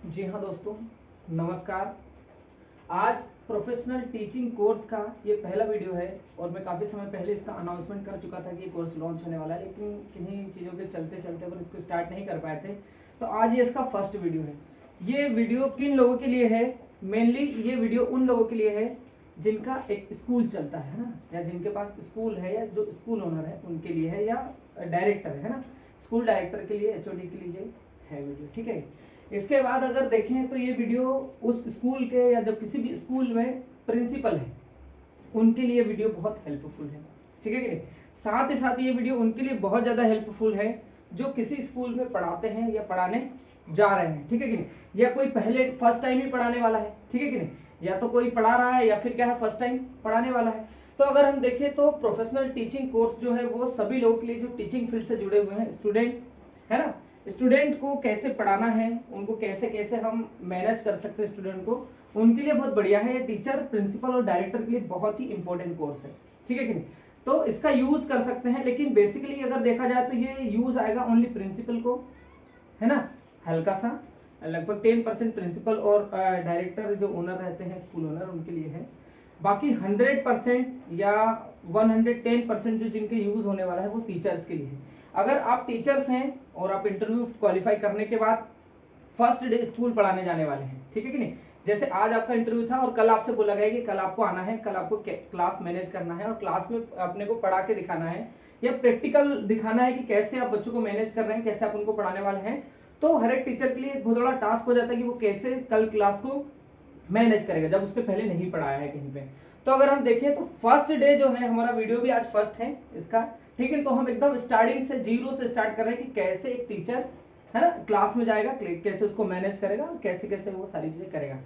जी हाँ दोस्तों, नमस्कार। आज प्रोफेशनल टीचिंग कोर्स का ये पहला वीडियो है और मैं काफ़ी समय पहले इसका अनाउंसमेंट कर चुका था कि ये कोर्स लॉन्च होने वाला है, लेकिन किन्हीं चीज़ों के चलते चलते अपन इसको स्टार्ट नहीं कर पाए थे। तो आज ये इसका फर्स्ट वीडियो है। ये वीडियो किन लोगों के लिए है? मेनली ये वीडियो उन लोगों के लिए है जिनका एक स्कूल चलता है ना, या जिनके पास स्कूल है, या जो स्कूल ओनर है उनके लिए है, या डायरेक्टर है ना, स्कूल डायरेक्टर के लिए, एचओडी के लिए है वीडियो। ठीक है। इसके बाद अगर देखें तो ये वीडियो उस स्कूल के या जब किसी भी स्कूल में प्रिंसिपल है उनके लिए वीडियो बहुत हेल्पफुल है। ठीक है कि नहीं? साथ ही साथ ये वीडियो उनके लिए बहुत ज्यादा हेल्पफुल है जो किसी स्कूल में पढ़ाते हैं या पढ़ाने जा रहे हैं। ठीक है कि नहीं? या कोई पहले फर्स्ट टाइम ही पढ़ाने वाला है। ठीक है कि नहीं? या तो कोई पढ़ा रहा है या फिर क्या है, फर्स्ट टाइम पढ़ाने वाला है। तो अगर हम देखें तो प्रोफेशनल टीचिंग कोर्स जो है वो सभी लोगों के लिए जो टीचिंग फील्ड से जुड़े हुए हैं, स्टूडेंट है ना, स्टूडेंट को कैसे पढ़ाना है, उनको कैसे कैसे हम मैनेज कर सकते हैं स्टूडेंट को, उनके लिए बहुत बढ़िया है। ये टीचर, प्रिंसिपल और डायरेक्टर के लिए बहुत ही इंपॉर्टेंट कोर्स है। ठीक है कि नहीं? तो इसका यूज कर सकते हैं, लेकिन बेसिकली अगर देखा जाए तो ये यूज आएगा ओनली प्रिंसिपल को, है ना, हल्का सा, लगभग 10% प्रिंसिपल और डायरेक्टर जो ओनर रहते हैं, स्कूल ओनर, उनके लिए है। बाकी 100% या 110% जो जिनके यूज होने वाला है वो टीचर्स के लिए है। अगर आप टीचर्स हैं और आप इंटरव्यू क्वालिफाई करने के बाद फर्स्ट डे स्कूल पढ़ाने जाने वाले हैं, ठीक है कि नहीं, जैसे आज आपका इंटरव्यू था और कल आपसे बोला गया कि कल आपको आना है, कल आपको क्लास मैनेज करना है और क्लास में अपने को पढ़ा के दिखाना है या प्रैक्टिकल दिखाना है कि कैसे आप बच्चों को मैनेज कर रहे हैं, कैसे आप उनको पढ़ाने वाले हैं। तो हर एक टीचर के लिए एक बहुत बड़ा टास्क हो जाता है कि वो कैसे कल क्लास को मैनेज करेगा जब उसने पहले नहीं पढ़ाया है कहीं पे। तो अगर हम देखें तो फर्स्ट डे जो है, हमारा वीडियो भी आज फर्स्ट है इसका, ठीक है। तो हम एकदम स्टार्टिंग से जीरो से स्टार्ट कर रहे हैं कि कैसे एक टीचर है ना क्लास में जाएगा, कैसे उसको मैनेज करेगा, कैसे कैसे वो सारी चीजें करेगा।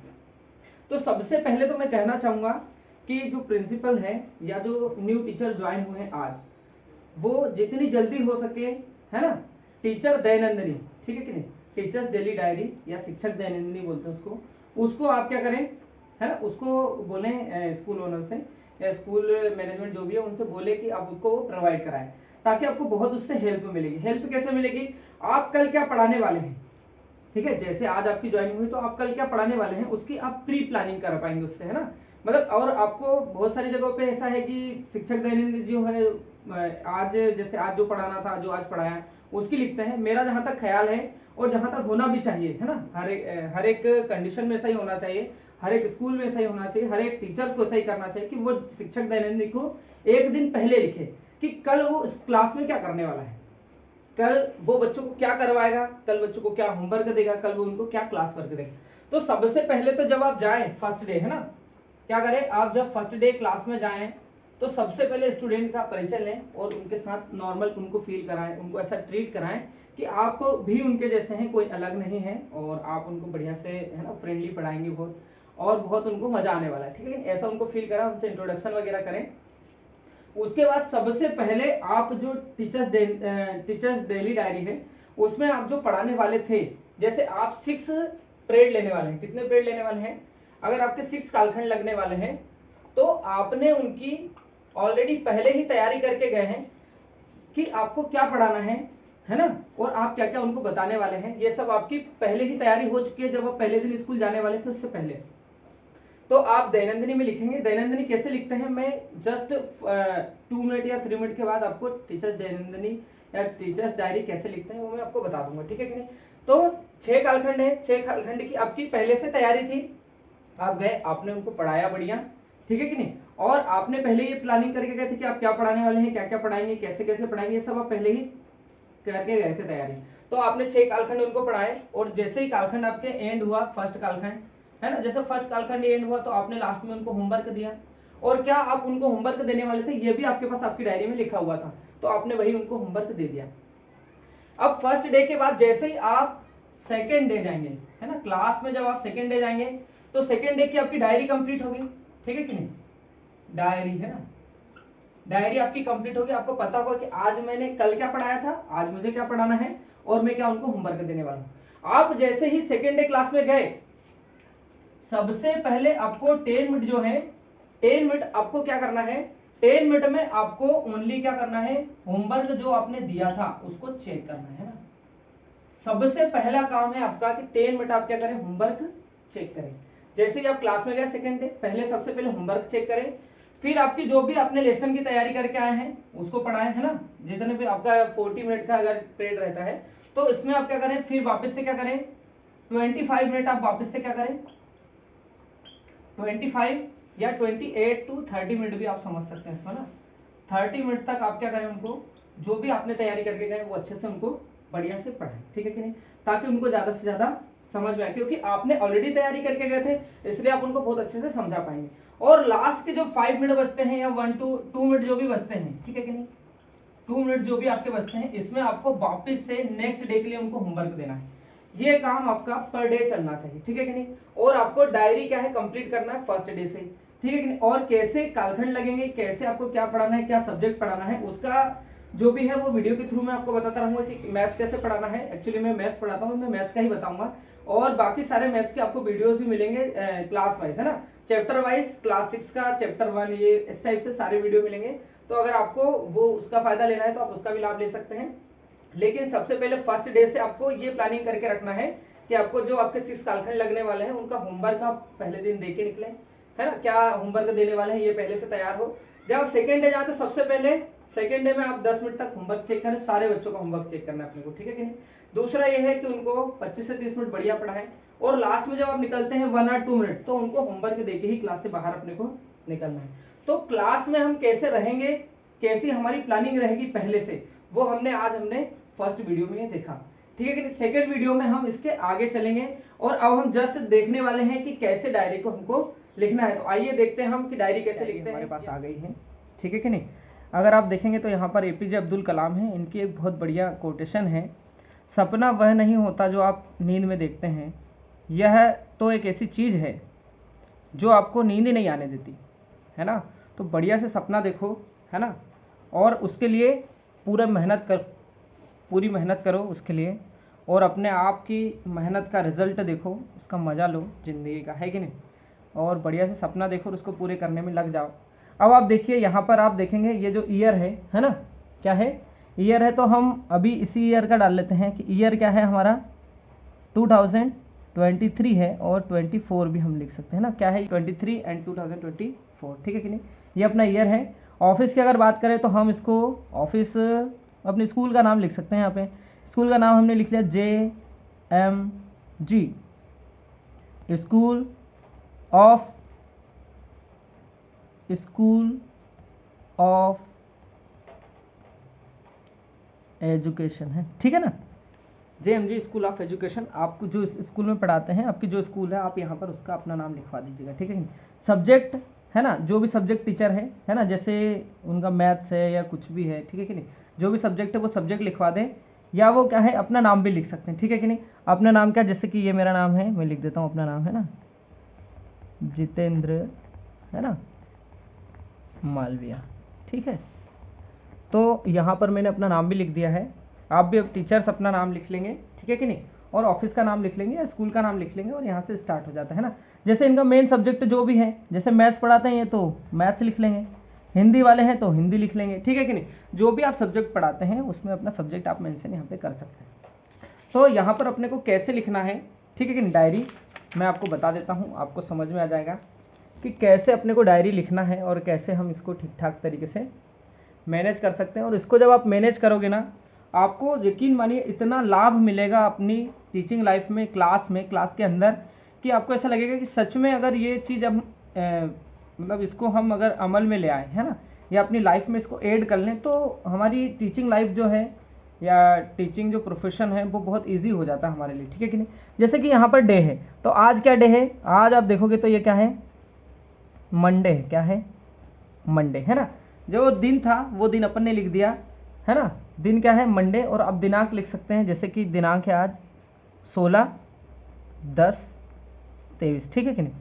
तो सबसे पहले तो मैं कहना चाहूंगा कि जो प्रिंसिपल है या जो न्यू टीचर ज्वाइन हुए हैं आज, वो जितनी जल्दी हो सके, है ना, टीचर दैनंदिनी, ठीक है कि नहीं, टीचर्स डेली डायरी या शिक्षक दैनंदिनी बोलते हैं उसको आप क्या करें, है ना, उसको बोले स्कूल ओनर से या स्कूल मैनेजमेंट जो भी है उनसे बोले कि आप उसको प्रोवाइड कराएं, ताकि आपको बहुत उससे हेल्प मिलेगी। हेल्प कैसे मिलेगी? आप कल क्या पढ़ाने वाले हैं, ठीक है, जैसे आज आपकी ज्वाइनिंग हुई तो आप कल क्या पढ़ाने वाले हैं उसकी आप प्री प्लानिंग कर पाएंगे उससे, है ना। मतलब और आपको बहुत सारी जगहों पे ऐसा है कि शिक्षक दैनिक जो है आज, जैसे आज जो पढ़ाना था, जो आज पढ़ाया उसकी लिखते हैं। मेरा जहां तक ख्याल है और जहां तक होना भी चाहिए, है ना, हर एक कंडीशन में सही होना चाहिए, हर एक स्कूल में सही होना चाहिए, हर एक टीचर्स को सही करना चाहिए कि वो शिक्षक दैनिक को एक दिन पहले लिखे कि कल वो इस क्लास में क्या करने वाला है, कल वो बच्चों को क्या करवाएगा, कल बच्चों को क्या होमवर्क देगा, कल वो उनको क्या क्लास वर्क देगा। तो सबसे पहले तो जब आप जाएं फर्स्ट डे, है ना, क्या करें आप, जब फर्स्ट डे क्लास में जाएं तो सबसे पहले स्टूडेंट का परिचय लें और उनके साथ नॉर्मल उनको फील कराएं, उनको ऐसा ट्रीट कराएं कि आप भी उनके जैसे हैं, कोई अलग नहीं है, और आप उनको बढ़िया से, है ना, फ्रेंडली पढ़ाएंगे बहुत, और बहुत उनको मजा आने वाला है। ठीक है, ऐसा उनको फील करा, उनसे इंट्रोडक्शन वगैरह करें। उसके बाद सबसे पहले आप जो टीचर्स डेली डायरी है उसमें आप जो पढ़ाने वाले थे, जैसे आप 6 पीरियड लेने वाले हैं, कितने पीरियड लेने वाले हैं, अगर आपके 6 कालखंड लगने वाले हैं तो आपने उनकी ऑलरेडी पहले ही तैयारी करके गए हैं कि आपको क्या पढ़ाना है ना, और आप क्या क्या उनको बताने वाले हैं। ये सब आपकी पहले ही तैयारी हो चुकी है जब आप पहले दिन स्कूल जाने वाले थे उससे पहले। तो आप दैनंदिनी में लिखेंगे। दैनंदिनी कैसे लिखते हैं, मैं जस्ट 2 मिनट या 3 मिनट के बाद आपको टीचर्स दैनंदिनी या टीचर्स डायरी कैसे लिखते हैं वो मैं आपको बता दूंगा। ठीक है कि नहीं? तो 6 कालखंड है, 6 कालखंड की आपकी पहले से तैयारी थी, आप गए, आपने उनको पढ़ाया बढ़िया, ठीक है कि नहीं, और आपने पहले ये प्लानिंग करके गए थे कि आप क्या पढ़ाने वाले हैं, क्या क्या पढ़ाएंगे, कैसे कैसे पढ़ाएंगे, ये सब आप पहले ही करके गए थे तैयारी। तो आपने 6 कालखंड उनको पढ़ाए, और जैसे ही कालखंड आपके एंड हुआ, फर्स्ट कालखंड, है ना, जैसे फर्स्ट कालखंड एंड हुआ तो आपने लास्ट में उनको होमवर्क दिया, और क्या आप उनको होमवर्क देने वाले थे ये भी आपके पास आपकी डायरी में लिखा हुआ था, तो आपने वही उनको होमवर्क दे दिया। अब फर्स्ट डे के बाद जैसे ही आप सेकेंड डे जाएंगे, है ना, क्लास में जब आप सेकेंड डे जाएंगे तो सेकेंड डे की आपकी डायरी कंप्लीट होगी, ठीक है कि नहीं, डायरी, है ना, डायरी आपकी कंप्लीट होगी, आपको पता होगा कि आज मैंने कल क्या पढ़ाया था, आज मुझे क्या पढ़ाना है, और मैं क्या उनको होमवर्क देने वाला हूं। आप जैसे ही सेकेंड डे क्लास में गए, सबसे पहले आपको 10 मिनट जो है, 10 मिनट आपको क्या करना है, 10 मिनट में आपको ओनली क्या करना है, होमवर्क जो आपने दिया था उसको चेक करना है ना, सबसे पहला काम है आपका कि 10 मिनट आप क्या करें, होमवर्क चेक करें। जैसे ही आप क्लास में गए सेकंड डे, पहले सबसे पहले होमवर्क चेक करें, फिर आपकी जो भी आपने लेसन की तैयारी करके आए हैं उसको पढ़ाएं, है ना। जितने भी आपका 40 मिनट का अगर पीरियड रहता है तो इसमें आप क्या करें, फिर वापस से क्या करें, 25 मिनट आप वापस से क्या करें, 25 या 28 टू 30 मिनट भी आप समझ सकते हैं इसमें ना। 30 मिनट तक आप क्या करें, उनको जो भी आपने तैयारी करके गए वो अच्छे से उनको बढ़िया से पढ़ाएं, ठीक है कि नहीं, ताकि उनको ज्यादा से ज्यादा समझ में आए, क्योंकि आपने ऑलरेडी तैयारी करके गए थे इसलिए आप उनको बहुत अच्छे से समझा पाएंगे। और लास्ट के जो 5 मिनट बचते हैं या 1 to 2 मिनट जो भी बचते हैं, ठीक है कि नहीं, 2 मिनट जो भी आपके बचते हैं इसमें आपको वापस से नेक्स्ट डे के लिए उनको होमवर्क देना है। ये काम आपका पर डे चलना चाहिए, ठीक है कि नहीं। और आपको डायरी क्या है, कंप्लीट करना है फर्स्ट डे से, ठीक है कि नहीं। और कैसे कालखंड लगेंगे, कैसे आपको क्या पढ़ाना है, क्या सब्जेक्ट पढ़ाना है, उसका जो भी है वो वीडियो के थ्रू मैं आपको बताता रहूंगा कि मैथ्स कैसे पढ़ाना है। एक्चुअली मैं मैथ्स पढ़ाता हूँ, मैं मैथ्स का ही बताऊंगा। और बाकी सारे मैथ्स के आपको वीडियोस भी मिलेंगे क्लास वाइज, है ना, चैप्टर वाइज, क्लास 6 का चैप्टर 1, ये इस टाइप से सारे वीडियो मिलेंगे। तो अगर आपको वो उसका फायदा लेना है तो आप उसका भी लाभ ले सकते हैं। लेकिन सबसे पहले फर्स्ट डे से आपको ये प्लानिंग करके रखना है कि आपको जो आपके 6 कालखंड लगने वाले हैं उनका होमवर्क आप पहले दिन दे के निकले, है ना, क्या होमवर्क देने वाले हैं ये पहले से तैयार हो। जब सेकेंड डे जाते सबसे पहले सेकेंड डे में आप 10 मिनट तक होमवर्क चेक करें, सारे बच्चों का होमवर्क चेक करना है अपने को, ठीक है कि नहीं। दूसरा ये है कि उनको 25 से 30 मिनट बढ़िया पढ़ाएं। और लास्ट में जब आप निकलते हैं 1 or 2 मिनट तो उनको होमवर्क देके ही क्लास से बाहर अपने को निकलना है। तो क्लास में हम कैसे रहेंगे, कैसी हमारी प्लानिंग रहेगी पहले से, वो हमने फर्स्ट वीडियो में देखा, ठीक है कि सेकंड वीडियो में हम इसके आगे चलेंगे। और अब हम जस्ट देखने वाले हैं कि कैसे डायरी को हमको लिखना है। तो आइए देखते हैं हम कि डायरी कैसे लिखते हैं। हमारे पास आ गई है, ठीक है कि नहीं। अगर आप देखेंगे तो यहाँ पर एपीजे अब्दुल कलाम है, इनकी एक बहुत बढ़िया कोटेशन है, सपना वह नहीं होता जो आप नींद में देखते हैं, यह तो एक ऐसी चीज़ है जो आपको नींद ही नहीं आने देती, है ना। तो बढ़िया से सपना देखो, है ना, और उसके लिए पूरी मेहनत करो उसके लिए, और अपने आप की मेहनत का रिजल्ट देखो, उसका मज़ा लो ज़िंदगी का, है कि नहीं। और बढ़िया से सपना देखो और उसको पूरे करने में लग जाओ। अब आप देखिए यहाँ पर आप देखेंगे ये जो ईयर है ना, क्या है, ईयर है। तो हम अभी इसी ईयर का डाल लेते हैं कि ईयर क्या है हमारा 2023 है, और 24 भी हम लिख सकते हैं ना, क्या है 23 एंड 2024, ठीक है कि नहीं, ये अपना ईयर है। ऑफिस की अगर बात करें तो हम इसको ऑफिस अपने स्कूल का नाम लिख सकते हैं। यहाँ पे स्कूल का नाम हमने लिख लिया JMG, स्कूल ऑफ एजुकेशन है, ठीक है ना, JMG स्कूल ऑफ एजुकेशन। आपको जो स्कूल में पढ़ाते हैं, आपकी जो स्कूल है, आप यहाँ पर उसका अपना नाम लिखवा दीजिएगा, ठीक है। सब्जेक्ट है ना, जो भी सब्जेक्ट टीचर है ना, जैसे उनका मैथ्स है या कुछ भी है, ठीक है कि नहीं, जो भी सब्जेक्ट है वो सब्जेक्ट लिखवा दें, या वो क्या है अपना नाम भी लिख सकते हैं, ठीक है कि नहीं। अपना नाम क्या, जैसे कि ये मेरा नाम है, मैं लिख देता हूँ अपना नाम, है ना, जितेंद्र, है ना, मालविया, ठीक है। तो यहाँ पर मैंने अपना नाम भी लिख दिया है। आप भी अब टीचर्स अपना नाम लिख लेंगे, ठीक है कि नहीं, और ऑफिस का नाम लिख लेंगे या स्कूल का नाम लिख लेंगे, और यहाँ से स्टार्ट हो जाता है ना। जैसे इनका मेन सब्जेक्ट जो भी है, जैसे मैथ्स पढ़ाते हैं ये तो मैथ्स लिख लेंगे, हिंदी वाले हैं तो हिंदी लिख लेंगे, ठीक है कि नहीं। जो भी आप सब्जेक्ट पढ़ाते हैं उसमें अपना सब्जेक्ट आप मेंशन यहाँ पे कर सकते हैं। तो यहाँ पर अपने को कैसे लिखना है, ठीक है कि नहीं, डायरी मैं आपको बता देता हूँ, आपको समझ में आ जाएगा कि कैसे अपने को डायरी लिखना है और कैसे हम इसको ठीक ठाक तरीके से मैनेज कर सकते हैं। और इसको जब आप मैनेज करोगे ना, आपको यकीन मानिए इतना लाभ मिलेगा अपनी टीचिंग लाइफ में, क्लास के अंदर, कि आपको ऐसा लगेगा कि सच में अगर ये चीज़ अब मतलब इसको हम अगर अमल में ले आए, है ना, या अपनी लाइफ में इसको ऐड कर लें, तो हमारी टीचिंग लाइफ जो है या टीचिंग जो प्रोफेशन है वो बहुत इजी हो जाता है हमारे लिए, ठीक है कि नहीं। जैसे कि यहाँ पर डे है, तो आज क्या डे है, आज आप देखोगे तो ये क्या है, मंडे है, क्या है, मंडे, है ना। जो दिन था वो दिन अपन ने लिख दिया, है ना, दिन क्या है, मंडे। और अब दिनांक लिख सकते हैं, जैसे कि दिनांक है आज 16/10/23, ठीक है कि नहीं,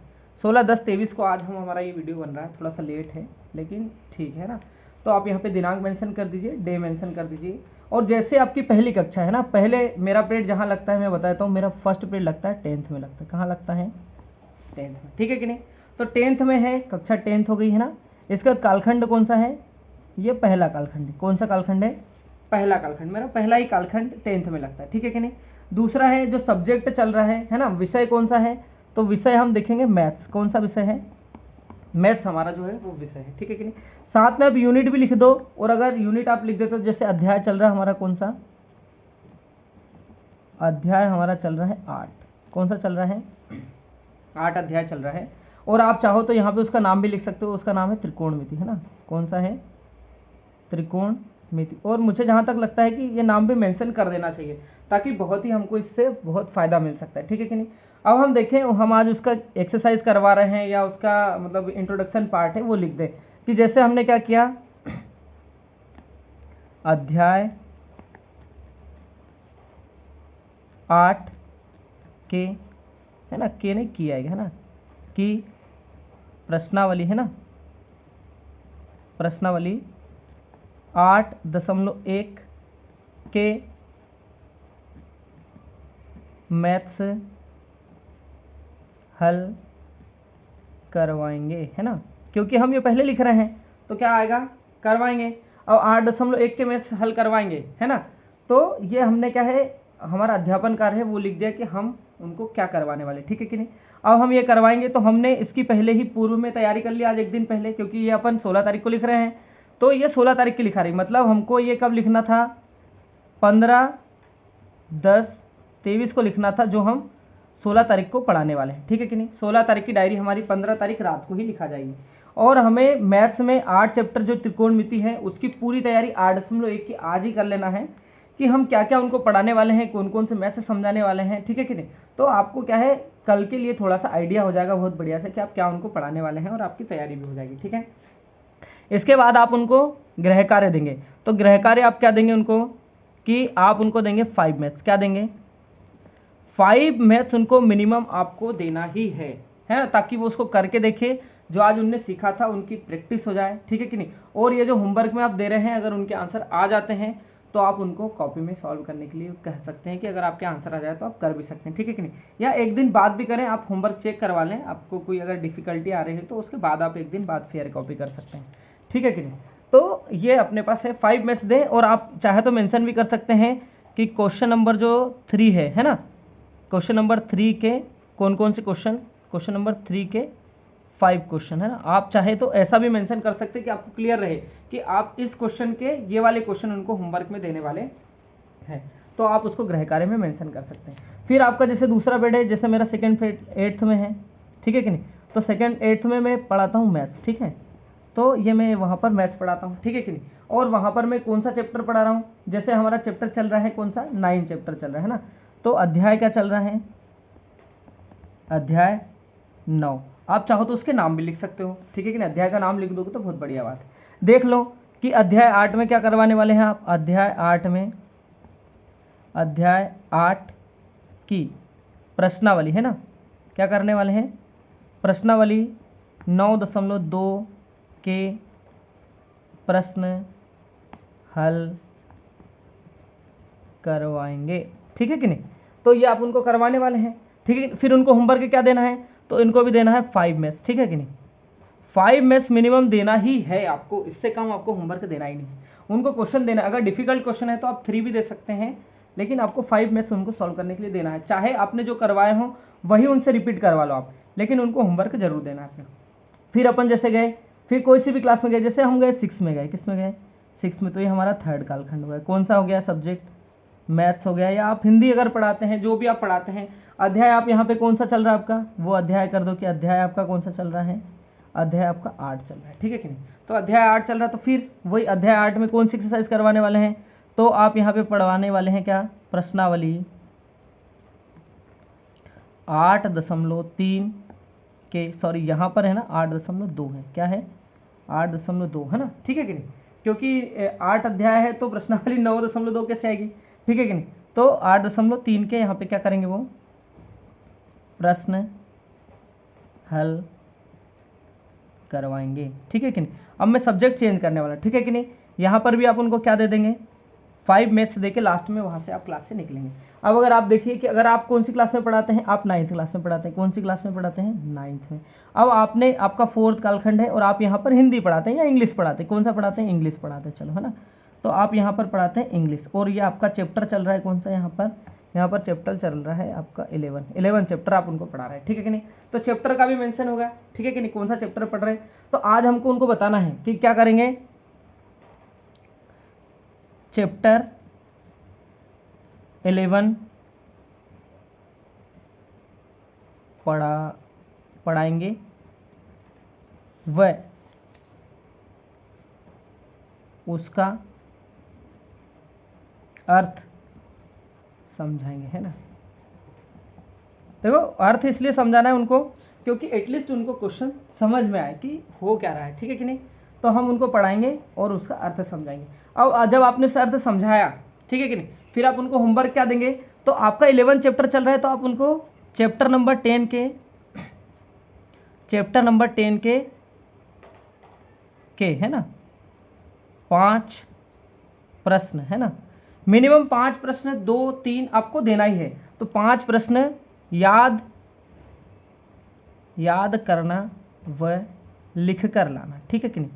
16/10/23 को आज हमारा ये वीडियो बन रहा है, थोड़ा सा लेट है लेकिन ठीक है ना। तो आप यहाँ पे दिनांक मेंशन कर दीजिए, डे मेंशन कर दीजिए। और जैसे आपकी पहली कक्षा है ना, पहले मेरा पीरियड जहाँ लगता है मैं बताता हूँ, मेरा फर्स्ट पीरियड लगता है 10th में लगता है, कहाँ लगता है, 10th में, ठीक है कि नहीं। तो 10th में है, कक्षा 10th हो गई है ना। इसके बाद कालखंड कौन सा है, ये पहला कालखंड है। कौन सा कालखंड है, पहला कालखंड, मेरा पहला ही कालखंड 10th में लगता है, ठीक है कि नहीं। दूसरा है जो सब्जेक्ट चल रहा है ना, विषय कौन सा है, तो विषय हम देखेंगे मैथ्स। कौन सा विषय है, मैथ्स हमारा जो है वो विषय है, ठीक है कि नहीं। साथ में आप यूनिट भी लिख दो, और अगर यूनिट आप लिख देते हो, जैसे अध्याय चल रहा है हमारा कौन सा, अध्याय हमारा चल रहा है 8। कौन सा चल रहा है, 8 अध्याय चल रहा है। और आप चाहो तो यहाँ पे उसका नाम भी लिख सकते हो, उसका नाम है त्रिकोणमिति, है ना। कौन सा है, त्रिकोणमिति। और मुझे जहाँ तक लगता है कि ये नाम भी मेंशन कर देना चाहिए, ताकि बहुत ही हमको इससे बहुत फ़ायदा मिल सकता है, ठीक है कि नहीं। अब हम देखें, हम आज उसका एक्सरसाइज करवा रहे हैं, या उसका मतलब इंट्रोडक्शन पार्ट है वो लिख दें, कि जैसे हमने क्या किया, अध्याय 8 के, है ना, के नहीं की आएगा, है ना, कि प्रश्नावली, है ना, प्रश्नावली 8.1 के मैथ्स हल करवाएंगे, है ना। क्योंकि हम ये पहले लिख रहे हैं तो क्या आएगा, करवाएंगे। और 8.1 के मैथ्स हल करवाएंगे, है ना। तो ये हमने क्या है, हमारा अध्यापन कार्य है वो लिख दिया कि हम उनको क्या करवाने वाले, ठीक है कि नहीं। अब हम ये करवाएंगे, तो हमने इसकी पहले ही पूर्व में तैयारी कर ली, आज एक दिन पहले, क्योंकि ये अपन 16 तारीख को लिख रहे हैं, तो ये 16 तारीख की लिखा रही, मतलब हमको ये कब लिखना था, 15/10/23 को लिखना था, जो हम 16 तारीख को पढ़ाने वाले हैं, ठीक है कि नहीं। 16 तारीख की डायरी हमारी 15 तारीख रात को ही लिखा जाएगी। और हमें मैथ्स में 8 चैप्टर जो त्रिकोणमिति है उसकी पूरी तैयारी 8.1 की आज ही कर लेना है, कि हम क्या क्या उनको पढ़ाने वाले हैं, कौन कौन से मैथ्स समझाने वाले हैं, ठीक है कि नहीं। तो आपको क्या है, कल के लिए थोड़ा सा आइडिया हो जाएगा बहुत बढ़िया से, कि आप क्या उनको पढ़ाने वाले हैं, और आपकी तैयारी भी हो जाएगी, ठीक है। इसके बाद आप उनको गृह कार्य देंगे, तो गृह कार्य आप क्या देंगे उनको, कि आप उनको देंगे 5 मैथ्स। क्या देंगे, 5 मैथ्स उनको मिनिमम आपको देना ही है ना, ताकि वो उसको करके देखे, जो आज उनने सीखा था उनकी प्रैक्टिस हो जाए, ठीक है कि नहीं। और ये जो होमवर्क में आप दे रहे हैं, अगर उनके आंसर आ जाते हैं तो आप उनको कॉपी में सॉल्व करने के लिए कह सकते हैं, कि अगर आपके आंसर आ जाए तो आप कर भी सकते हैं, ठीक है कि नहीं। या एक दिन बाद भी करें, आप होमवर्क चेक करवा लें, आपको कोई अगर डिफिकल्टी आ रही है तो उसके बाद आप एक दिन बाद फेयर कॉपी कर सकते हैं, ठीक है कि नहीं। तो ये अपने पास है, 5 मैथ्स दें। और आप चाहे तो मेंशन भी कर सकते हैं कि क्वेश्चन नंबर जो 3 है ना, क्वेश्चन नंबर 3 के कौन कौन से क्वेश्चन, क्वेश्चन नंबर 3 के 5 क्वेश्चन, है ना। आप चाहे तो ऐसा भी मेंशन कर सकते हैं कि आपको क्लियर रहे कि आप इस क्वेश्चन के ये वाले क्वेश्चन उनको होमवर्क में देने वाले हैं, तो आप उसको गृह कार्य में मेंशन कर सकते हैं। फिर आपका जैसे दूसरा पेड है, जैसे मेरा सेकंड पेड 8th में है, ठीक है कि नहीं, तो सेकंड 8th में मैं पढ़ाता हूँ मैथ्स, ठीक है। तो ये मैं वहाँ पर मैथ्स पढ़ाता हूँ, ठीक है कि नहीं। और वहाँ पर मैं कौन सा चैप्टर पढ़ा रहा हूँ, जैसे हमारा चैप्टर चल रहा है कौन सा, 9 चैप्टर चल रहा है ना, तो अध्याय क्या चल रहा है, अध्याय 9। आप चाहो तो उसके नाम भी लिख सकते हो, ठीक है कि नहीं, अध्याय का नाम लिख दोगे तो बहुत बढ़िया बात है। देख लो कि अध्याय 8 में क्या करवाने वाले हैं आप, अध्याय 8 में, अध्याय 8 की प्रश्नावली, है ना, क्या करने वाले हैं, प्रश्नावली 9.2 के प्रश्न हल करवाएंगे, ठीक है कि नहीं। तो ये आप उनको करवाने वाले हैं, ठीक है। फिर उनको होमवर्क क्या देना है, तो इनको भी देना है 5 मैथ्स, ठीक है कि नहीं। 5 मैथ्स मिनिमम देना ही है आपको, इससे कम आपको होमवर्क देना ही नहीं। उनको क्वेश्चन देना, अगर डिफिकल्ट क्वेश्चन है तो आप 3 भी दे सकते हैं, लेकिन आपको 5 मैथ्स उनको सॉल्व करने के लिए देना है। चाहे आपने जो करवाए हों वही उनसे रिपीट करवा लो आप, लेकिन उनको होमवर्क जरूर देना है। फिर अपन जैसे गए, फिर कोई सी भी क्लास में गए, जैसे हम गए 6 में गए, किस में गए, 6 में, तो ये हमारा 3rd कालखंड हो गया। कौन सा हो गया सब्जेक्ट, मैथ्स हो गया। या आप हिंदी अगर पढ़ाते हैं, जो भी आप पढ़ाते हैं, अध्याय आप यहाँ पे कौन सा चल रहा है आपका, वो अध्याय कर दो कि अध्याय आपका कौन सा चल रहा है, अध्याय आपका 8 चल रहा है, ठीक है कि नहीं। तो अध्याय 8 चल रहा है, तो फिर वही अध्याय 8 में कौन सी एक्सरसाइज करवाने वाले हैं, तो आप यहाँ पे पढ़वाने वाले हैं क्या, प्रश्नावली 8.3 के, सॉरी यहाँ पर है ना 8.2 है, क्या है 8.2, है ना, ठीक है कि नहीं। क्योंकि 8 अध्याय है तो प्रश्नावली 9.2 कैसे आएगी, ठीक है कि नहीं। तो 8.3 के यहाँ पे क्या करेंगे, वो प्रश्न हल करवाएंगे, ठीक है कि नहीं। अब मैं सब्जेक्ट चेंज करने वाला, ठीक है कि नहीं। यहाँ पर भी आप उनको क्या दे देंगे, 5 मैथ्स देके लास्ट में वहाँ से आप क्लास से निकलेंगे। अब अगर आप देखिए कि अगर आप कौन सी क्लास में पढ़ाते हैं, आप 9th क्लास में पढ़ाते हैं, कौन सी क्लास में पढ़ाते हैं, 9th में। अब आपने, आपका 4th कालखंड है और आप यहाँ पर हिंदी पढ़ाते हैं या इंग्लिश पढ़ाते हैं, कौन सा पढ़ाते हैं, इंग्लिश पढ़ाते हैं, चलो, है ना। तो आप यहाँ पर पढ़ाते हैं इंग्लिश, और ये आपका चैप्टर चल रहा है कौन सा, यहाँ पर यहाँ पर चैप्टर चल रहा है आपका 11 चैप्टर आप उनको पढ़ा रहे हैं, ठीक है कि नहीं। तो चैप्टर का भी मेंशन होगा, ठीक है कि नहीं, कौन सा चैप्टर पढ़ रहे हैं। तो आज हमको उनको बताना है कि क्या करेंगे, चैप्टर 11 पढ़ाएंगे व उसका अर्थ समझाएंगे, है ना। देखो अर्थ इसलिए समझाना है उनको क्योंकि एटलीस्ट उनको क्वेश्चन समझ में आए कि हो क्या रहा है, ठीक है कि नहीं। तो हम उनको पढ़ाएंगे और उसका अर्थ समझाएंगे। अब जब आपने उस अर्थ समझाया, ठीक है कि नहीं, फिर आप उनको होमवर्क क्या देंगे। तो आपका 11 चैप्टर चल रहा है तो आप उनको चैप्टर नंबर 10 के है ना 5 प्रश्न, है ना, मिनिमम 5 प्रश्न, 2-3 आपको देना ही है। तो 5 प्रश्न याद करना व लिख कर लाना, ठीक है कि नहीं।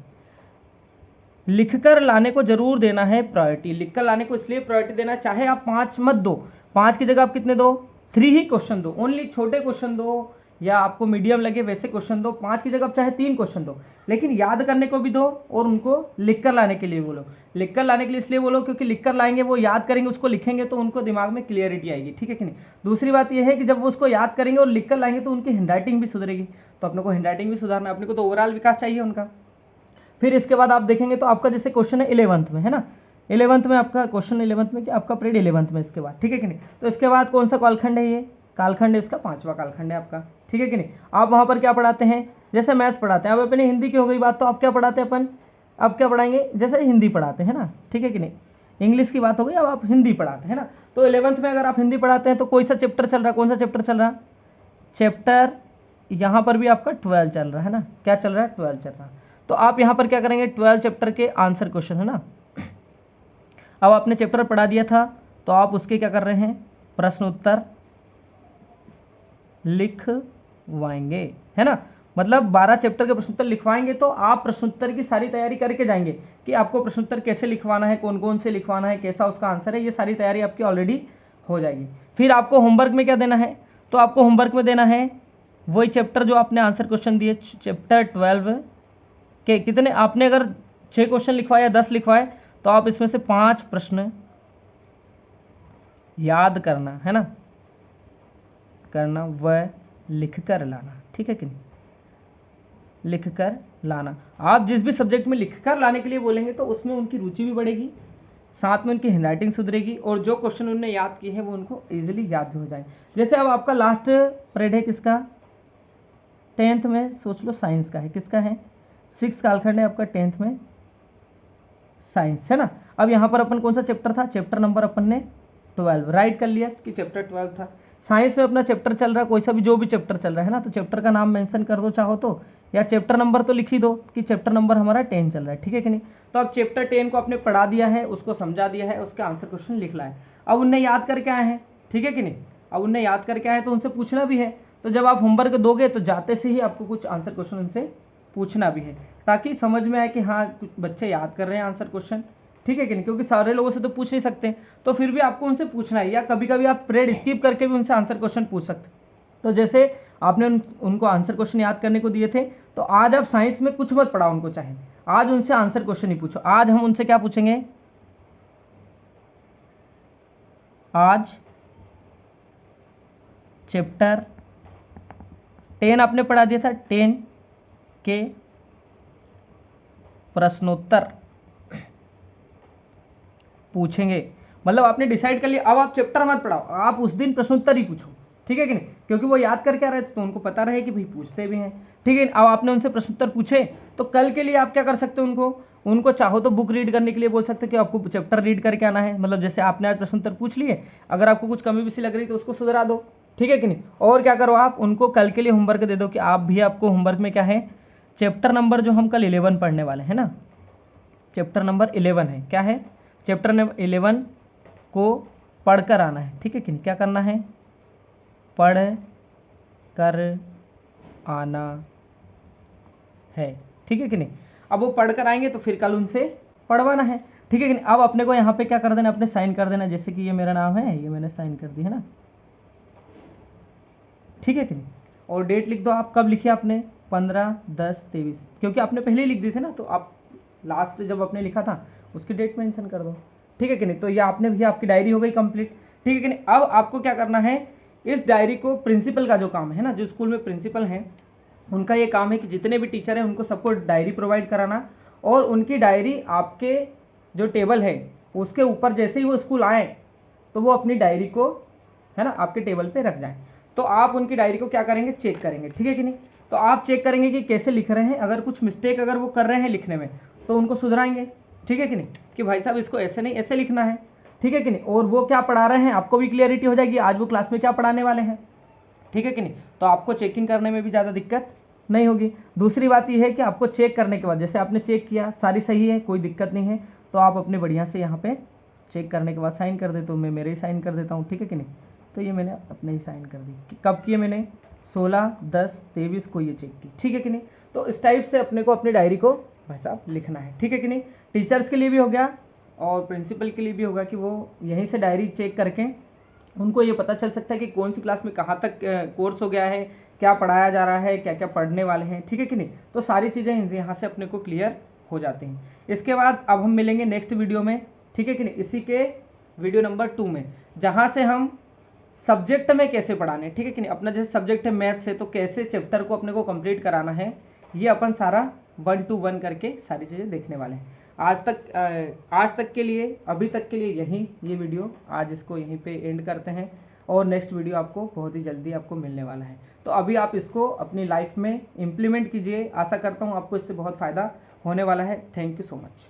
लिख कर लाने को जरूर देना है प्रायोरिटी। लिख कर लाने को इसलिए प्रायोरिटी देना है, चाहे आप 5 मत दो, 5 की जगह आप कितने दो, 3 ही क्वेश्चन दो, ओनली छोटे क्वेश्चन दो, या आपको मीडियम लगे वैसे क्वेश्चन दो। 5 की जगह आप चाहे 3 क्वेश्चन दो, लेकिन याद करने को भी दो और उनको लिख कर लाने के लिए बोलो। लिख कर लाने के लिए इसलिए बोलो क्योंकि लिख कर लाएंगे, वो याद करेंगे, उसको लिखेंगे तो उनको दिमाग में क्लियरिटी आएगी, ठीक है कि नहीं। दूसरी बात यह है कि जब वो उसको याद करेंगे और लिख कर लाएंगे तो उनकी हैंडराइटिंग भी सुधरेगी। तो अपने को हैंडराइटिंग भी सुधारना है, अपने को तो ओवरऑल विकास चाहिए उनका। फिर इसके बाद आप देखेंगे तो आपका जैसे क्वेश्चन है 11th में, है ना, 11th में आपका क्वेश्चन 11th में कि आपका पीरियड 11th में इसके बाद, ठीक है कि नहीं। तो इसके बाद कौन सा कालखंड है, ये कालखंड है, इसका 5वां कालखंड है आपका, ठीक है कि नहीं। आप वहाँ पर क्या पढ़ाते हैं, जैसे मैथ्स पढ़ाते हैं। अब अपने हिंदी की हो गई बात, तो आप क्या पढ़ाते हैं अपन, अब क्या पढ़ाएंगे, जैसे हिंदी पढ़ाते हैं ना, ठीक है कि नहीं। इंग्लिश की बात हो गई, अब आप हिंदी पढ़ाते हैं ना। तो 11th में अगर आप हिंदी पढ़ाते हैं तो कोई सा चैप्टर चल रहा है, कौन सा चैप्टर चल रहा है, चैप्टर यहाँ पर भी आपका 12 चल रहा है ना, क्या चल रहा है, 12 चल रहा है। तो आप यहाँ पर क्या करेंगे, 12 चैप्टर के आंसर क्वेश्चन, है ना। अब आपने चैप्टर पढ़ा दिया था तो आप उसके क्या कर रहे हैं, प्रश्न उत्तर लिखवाएंगे, है ना। मतलब 12 चैप्टर के प्रश्न उत्तर लिखवाएंगे तो आप प्रश्न उत्तर की सारी तैयारी करके जाएंगे कि आपको प्रश्न उत्तर कैसे लिखवाना है, कौन कौन से लिखवाना है, कैसा उसका आंसर है, ये सारी तैयारी आपकी ऑलरेडी हो जाएगी। फिर आपको होमवर्क में क्या देना है, तो आपको होमवर्क में देना है वही चैप्टर जो आपने आंसर क्वेश्चन दिए, चैप्टर 12 के कितने आपने अगर 6 क्वेश्चन लिखवाए या 10 लिखवाए तो आप इसमें से 5 प्रश्न याद करना, है ना, करना व लिख कर लाना, ठीक है कि नहीं, लिख कर लाना। आप जिस भी सब्जेक्ट में लिख कर लाने के लिए बोलेंगे तो उसमें उनकी रुचि भी बढ़ेगी, साथ में उनकी हैंडराइटिंग सुधरेगी और जो क्वेश्चन उन्होंने याद किए हैं वो उनको इजीली याद भी हो जाए। जैसे अब आपका लास्ट पीरियड है किसका, 10th में सोच लो साइंस का है, किसका है, 6 कालखंड है आपका 10th में साइंस, है ना। अब यहाँ पर अपन कौन सा चैप्टर था, चैप्टर नंबर अपन ने 12 राइट कर लिया कि चैप्टर 12 था। साइंस में अपना चैप्टर चल रहा है, कोई सा भी जो भी चैप्टर चल रहा है ना, तो चैप्टर का नाम मेंशन कर दो चाहो तो, या चैप्टर नंबर तो लिख ही दो कि चैप्टर नंबर हमारा 10 चल रहा है, ठीक है कि नहीं। तो अब चैप्टर 10 को आपने पढ़ा दिया है, उसको समझा दिया है, उसका आंसर क्वेश्चन लिख लाए। अब उनने याद करके आए हैं, ठीक है कि नहीं, अब उनने याद करके आए तो उनसे पूछना भी है। तो जब आप होमवर्क दोगे तो जाते से ही आपको कुछ आंसर क्वेश्चन उनसे पूछना भी है, ताकि समझ में आए कि हाँ कुछ बच्चे याद कर रहे हैं आंसर क्वेश्चन, ठीक है कि नहीं, क्योंकि सारे लोगों से तो पूछ नहीं सकते, तो फिर भी आपको उनसे पूछना है, या कभी कभी आप पीरियड स्किप करके भी उनसे आंसर क्वेश्चन पूछ सकते। तो जैसे आपने उनको आंसर क्वेश्चन याद करने को दिए थे, तो आज आप साइंस में कुछ मत पढ़ाओ उनको, चाहे आज उनसे आंसर क्वेश्चन ही पूछो। आज हम उनसे क्या पूछेंगे, आज चैप्टर 10 आपने पढ़ा दिया था, 10 के प्रश्नोत्तर पूछेंगे। मतलब आपने डिसाइड कर लिया, अब आप चैप्टर मत पढ़ाओ, आप उस दिन प्रश्नोत्तर ही पूछो, ठीक है कि नहीं, क्योंकि वो याद करके आ रहे थे तो उनको पता रहे कि भाई पूछते भी हैं, ठीक है। अब आपने उनसे प्रश्नोत्तर पूछे तो कल के लिए आप क्या कर सकते हो, उनको चाहो तो बुक रीड करने के लिए बोल सकते हो कि आपको चैप्टर रीड करके आना है। मतलब जैसे आपने आज प्रश्नोत्तर पूछ लिए, अगर आपको कुछ कमी बेसी लग रही तो उसको सुधरा दो, ठीक है कि नहीं। और क्या करो, आप उनको कल के लिए होमवर्क दे दो कि आप भी, आपको होमवर्क में क्या है, चैप्टर नंबर जो हम कल 11 पढ़ने वाले हैं ना, चैप्टर नंबर 11 है, क्या है, चैप्टर नंबर 11 को पढ़ कर आना है, ठीक है कि नहीं, क्या करना है, पढ़ कर आना है, ठीक है कि नहीं। अब वो पढ़ कर आएंगे तो फिर कल उनसे पढ़वाना है। ठीक है कि नहीं। अब अपने को यहाँ पे क्या कर देना, अपने साइन कर देना, जैसे कि ये मेरा नाम है, ये मैंने साइन कर दी है ना, ठीक है कि नहीं। और डेट लिख दो, आप कब लिखिए आपने, 15/10/23, क्योंकि आपने पहले ही लिख दी थी ना, तो आप लास्ट जब आपने लिखा था उसकी डेट मेंशन कर दो, ठीक है कि नहीं। तो ये आपने भी, आपकी डायरी हो गई कंप्लीट, ठीक है कि नहीं। अब आपको क्या करना है, इस डायरी को, प्रिंसिपल का जो काम है ना, जो स्कूल में प्रिंसिपल हैं उनका ये काम है कि जितने भी टीचर हैं उनको सबको डायरी प्रोवाइड कराना, और उनकी डायरी आपके जो टेबल है उसके ऊपर जैसे ही वो स्कूल आए तो वो अपनी डायरी को, है ना, आपके टेबल पे रख जाएं। तो आप उनकी डायरी को क्या करेंगे, चेक करेंगे, ठीक है कि नहीं। तो आप चेक करेंगे कि कैसे लिख रहे हैं, अगर कुछ मिस्टेक अगर वो कर रहे हैं लिखने में तो उनको सुधराएंगे, ठीक है कि नहीं, कि भाई साहब इसको ऐसे नहीं ऐसे लिखना है, ठीक है कि नहीं। और वो क्या पढ़ा रहे हैं आपको भी क्लियरिटी हो जाएगी, आज वो क्लास में क्या पढ़ाने वाले हैं, ठीक है कि नहीं। तो आपको चेकिंग करने में भी ज़्यादा दिक्कत नहीं होगी। दूसरी बात यह है कि आपको चेक करने के बाद, जैसे आपने चेक किया सारी सही है, कोई दिक्कत नहीं है, तो आप अपने बढ़िया से यहाँ पे चेक करने के बाद साइन कर देते हो, मैं मेरे ही साइन कर देता हूँ, ठीक है कि नहीं। तो ये मैंने अपने ही साइन कर दी, कब किए मैंने, 16/10/23 को ये चेक की, ठीक है कि नहीं। तो इस टाइप से अपने को अपनी डायरी को भाई साहब लिखना है, ठीक है कि नहीं। टीचर्स के लिए भी हो गया और प्रिंसिपल के लिए भी होगा कि वो यहीं से डायरी चेक करके उनको ये पता चल सकता है कि कौन सी क्लास में कहाँ तक कोर्स हो गया है, क्या पढ़ाया जा रहा है, क्या क्या पढ़ने वाले हैं, ठीक है कि नहीं। तो सारी चीज़ें यहाँ से अपने को क्लियर हो जाती हैं। इसके बाद अब हम मिलेंगे नेक्स्ट वीडियो में, ठीक है कि नहीं, इसी के वीडियो नंबर 2 में, जहाँ से हम सब्जेक्ट में कैसे पढ़ाने, ठीक है कि नहीं। अपना जैसे सब्जेक्ट है मैथ्स है, तो कैसे चैप्टर को अपने को कंप्लीट कराना है, ये अपन सारा 1 to 1 करके सारी चीज़ें देखने वाले हैं। आज तक के लिए, अभी तक के लिए यही ये वीडियो, आज इसको यहीं पे एंड करते हैं, और नेक्स्ट वीडियो आपको बहुत ही जल्दी आपको मिलने वाला है। तो अभी आप इसको अपनी लाइफ में इम्प्लीमेंट कीजिए, आशा करता हूँ आपको इससे बहुत फ़ायदा होने वाला है। Thank you so much.